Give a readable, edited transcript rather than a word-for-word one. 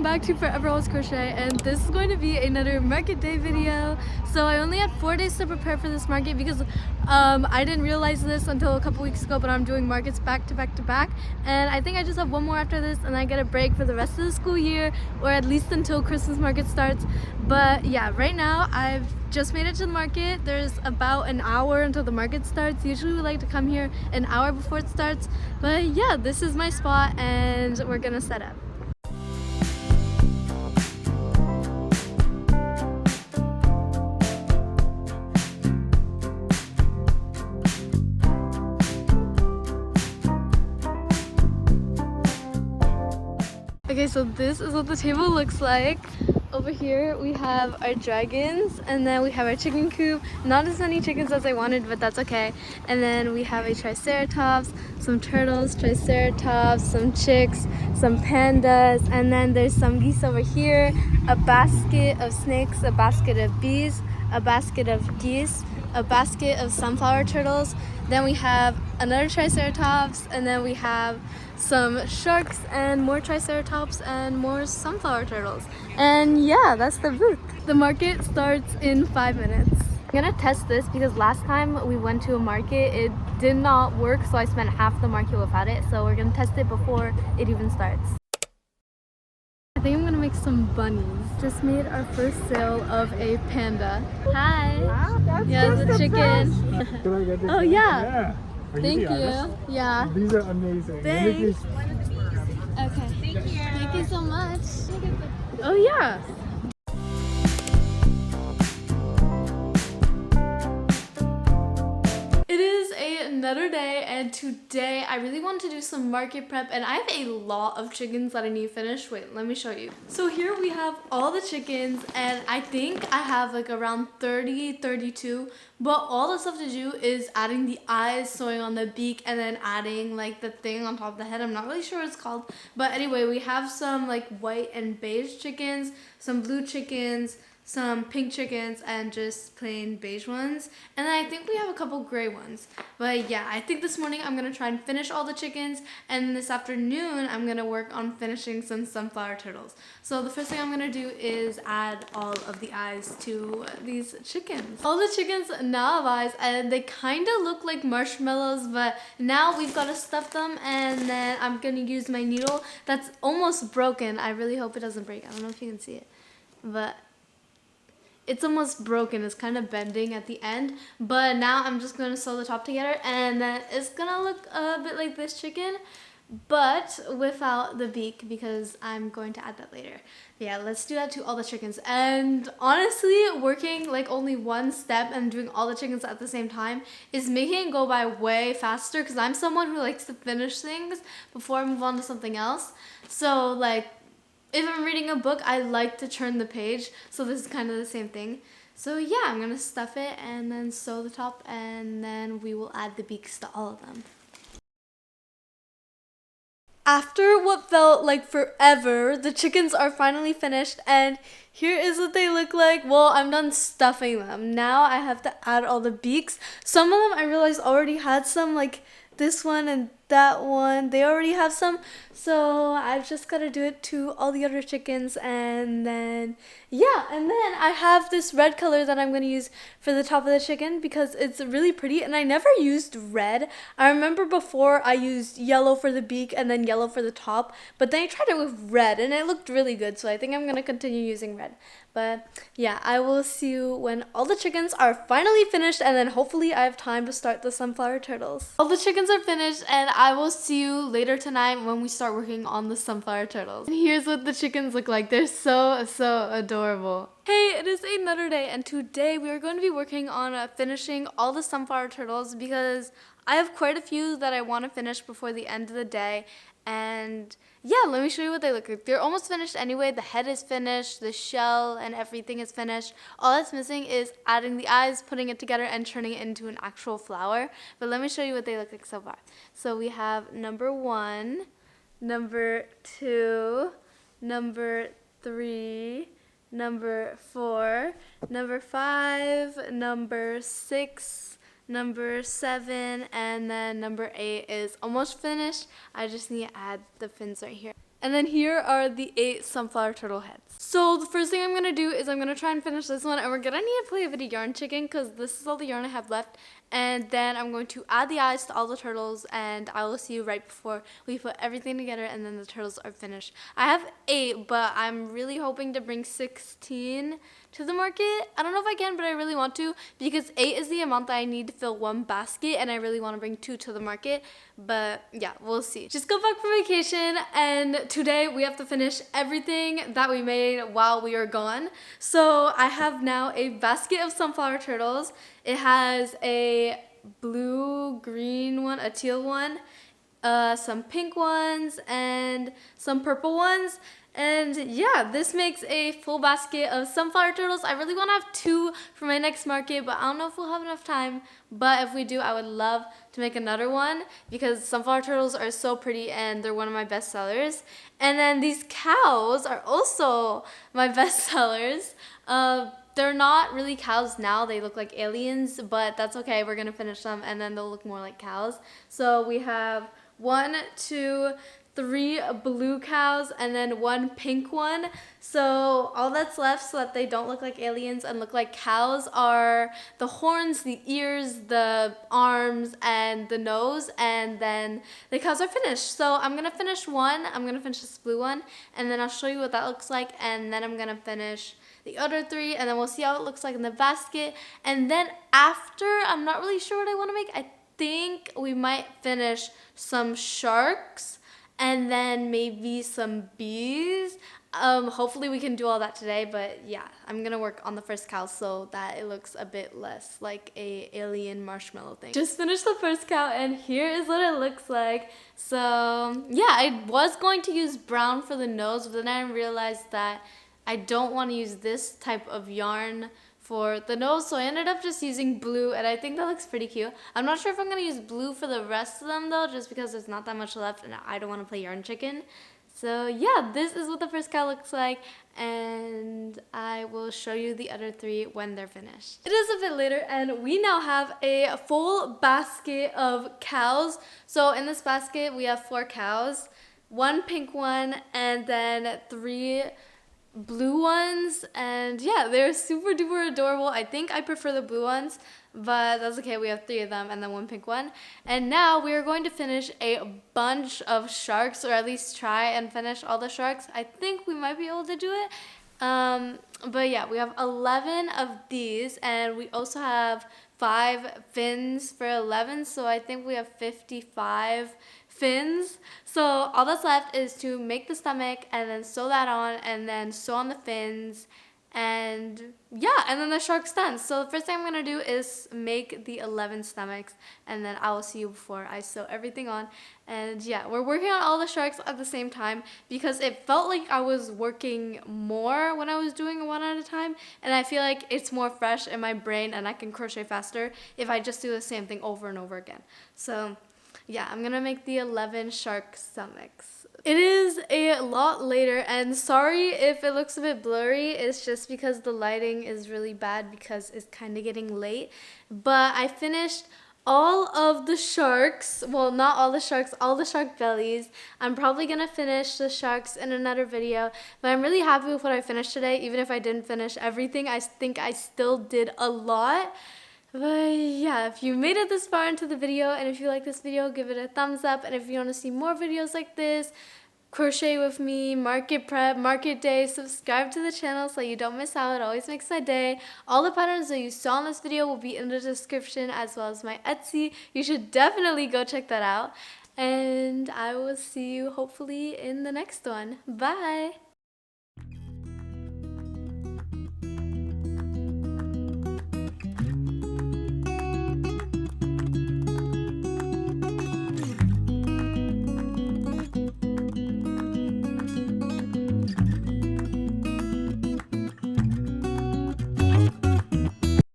welcome back to Forever Always Crochet, and this is going to be another market day video. So I only had 4 days to prepare for this market because I didn't realize this until a couple weeks ago, but I'm doing markets back to back to back, and I think I just have one more after this and I get a break for the rest of the school year, or at least until Christmas market starts. But yeah, right now I've just made it to the market. There's about an hour until the market starts. Usually we like to come here an hour before it starts, but yeah, this is my spot and we're gonna set up. Okay, so this is what the table looks like. Over here we have our dragons, and then we have our chicken coop. Not as many chickens as I wanted, but that's okay. And then we have a triceratops, some turtles, triceratops, some chicks, some pandas, and then there's some geese over here, a basket of snakes, a basket of bees, a basket of geese, a basket of sunflower turtles. Then we have another triceratops, and then we have some sharks and more triceratops and more sunflower turtles. And yeah, that's the booth. The market starts in 5 minutes. I'm gonna test this because last time we went to a market, it did not work, so I spent half the market without it. So we're gonna test it before it even starts. I think I'm gonna make some bunnies. Just made our first sale of a panda. Hi. That's Yeah, just the chicken. Can I get this? Oh one? yeah. Are Thank the artist? you. Yeah. These are amazing. Thanks. Okay. Thank you so much. Oh yeah. It is another day, and today I really want to do some market prep, and I have a lot of chickens that I need to finish. Wait, let me show you. So here we have all the chickens, and I think I have like around 32, but all the stuff to do is adding the eyes, sewing on the beak, and then adding like the thing on top of the head. I'm not really sure what it's called, but anyway, we have some like white and beige chickens, some blue chickens, some pink chickens, and just plain beige ones, and then I think we have a couple gray ones. But yeah, I think this morning I'm gonna try and finish all the chickens, and this afternoon I'm gonna work on finishing some sunflower turtles. So the first thing I'm gonna do is add all of the eyes to these chickens. All the chickens now have eyes, and they kind of look like marshmallows, but now we've got to stuff them, and then I'm gonna use my needle that's almost broken. I really hope it doesn't break. I don't know if you can see it, but it's almost broken. It's kind of bending at the end, but now I'm just going to sew the top together, and then it's gonna look a bit like this chicken, but without the beak, because I'm going to add that later. Yeah, let's do that to all the chickens. And honestly, working like only one step and doing all the chickens at the same time is making it go by way faster, because I'm someone who likes to finish things before I move on to something else. So like, if I'm reading a book, I like to turn the page, so this is kind of the same thing. So yeah, I'm gonna stuff it and then sew the top, and then we will add the beaks to all of them. After what felt like forever, the chickens are finally finished, and here is what they look like. Well, I'm done stuffing them. Now I have to add all the beaks. Some of them I realized already had some, like this one and that one. They already have some, so I've just got to do it to all the other chickens, and then yeah, and then I have this red color that I'm going to use for the top of the chicken because it's really pretty, and I never used red. I remember before I used yellow for the beak and then yellow for the top, but then I tried it with red and it looked really good, so I think I'm going to continue using red. But yeah, I will see you when all the chickens are finally finished, and then hopefully I have time to start the sunflower turtles. All the chickens are finished, and I will see you later tonight when we start working on the sunflower turtles. And here's what the chickens look like. They're so adorable. Hey, it is another day, and today we are going to be working on finishing all the sunflower turtles because I have quite a few that I want to finish before the end of the day. And yeah, let me show you what they look like. They're almost finished anyway. The head is finished, the shell and everything is finished. All that's missing is adding the eyes, putting it together, and turning it into an actual flower. But let me show you what they look like so far. So we have number 1, number 2, number 3, number 4, number 5, number 6, number 7, and then number 8 is almost finished. I just need to add the fins right here. And then here are the 8 sunflower turtle heads. So the first thing I'm going to do is I'm going to try and finish this one, and we're going to need to play a bit of yarn chicken because this is all the yarn I have left. And then I'm going to add the eyes to all the turtles, and I will see you right before we put everything together and then the turtles are finished. I have 8, but I'm really hoping to bring 16 to the market. I don't know if I can, but I really want to because 8 is the amount that I need to fill one basket, and I really want to bring 2 to the market. But yeah, we'll see. Just got back from vacation, and today we have to finish everything that we made while we were gone. So I have now a basket of sunflower turtles. It has a blue, green one, a teal one, some pink ones, and some purple ones. And yeah, this makes a full basket of sunflower turtles. I really want to have 2 for my next market, but I don't know if we'll have enough time. But if we do, I would love to make another one because sunflower turtles are so pretty and they're one of my best sellers. And then these cows are also my best sellers. They're not really cows now. They look like aliens, but that's okay. We're going to finish them and then they'll look more like cows. So we have 1, 2, 3 blue cows and then 1 pink one. So all that's left so that they don't look like aliens and look like cows are the horns, the ears, the arms, and the nose, and then the cows are finished. So I'm gonna finish one. I'm gonna finish this blue one, and then I'll show you what that looks like, and then I'm gonna finish the other 3, and then we'll see how it looks like in the basket. And then after, I'm not really sure what I want to make. I think we might finish some sharks and then maybe some bees. Hopefully we can do all that today, but yeah, I'm gonna work on the first cow so that it looks a bit less like a alien marshmallow thing. Just finished the first cow and here is what it looks like. So yeah, I was going to use brown for the nose, but then I realized that I don't want to use this type of yarn for the nose, so I ended up just using blue, and I think that looks pretty cute. I'm not sure if I'm going to use blue for the rest of them though, just because there's not that much left and I don't want to play yarn chicken. So yeah, this is what the first cow looks like, and I will show you the other 3 when they're finished. It is a bit later and we now have a full basket of cows. So in this basket we have 4 cows, 1 pink one, and then 3 blue ones, and yeah, they're super duper adorable. I think I prefer the blue ones, but that's okay. We have 3 of them and then 1 pink one. And now we are going to finish a bunch of sharks, or at least try and finish all the sharks. I think we might be able to do it. But yeah, we have 11 of these, and we also have 5 fins for 11, so I think we have 55 fins. So all that's left is to make the stomach and then sew that on and then sew on the fins, and yeah, and then the shark's done. So the first thing I'm gonna do is make the 11 stomachs, and then I will see you before I sew everything on. And yeah, we're working on all the sharks at the same time because it felt like I was working more when I was doing one at a time, and I feel like it's more fresh in my brain and I can crochet faster if I just do the same thing over and over again. So yeah, I'm gonna make the 11 shark stomachs. It is a lot later, and sorry if it looks a bit blurry. It's just because the lighting is really bad because it's kind of getting late. But I finished all of the sharks. Well, not all the sharks, all the shark bellies. I'm probably gonna finish the sharks in another video, but I'm really happy with what I finished today. Even if I didn't finish everything, I think I still did a lot. But yeah, if you made it this far into the video, and if you like this video, give it a thumbs up. And if you want to see more videos like this, crochet with me, market prep, market day, subscribe to the channel so you don't miss out. It always makes my day. All the patterns that you saw in this video will be in the description, as well as my Etsy. You should definitely go check that out. And I will see you hopefully in the next one. Bye!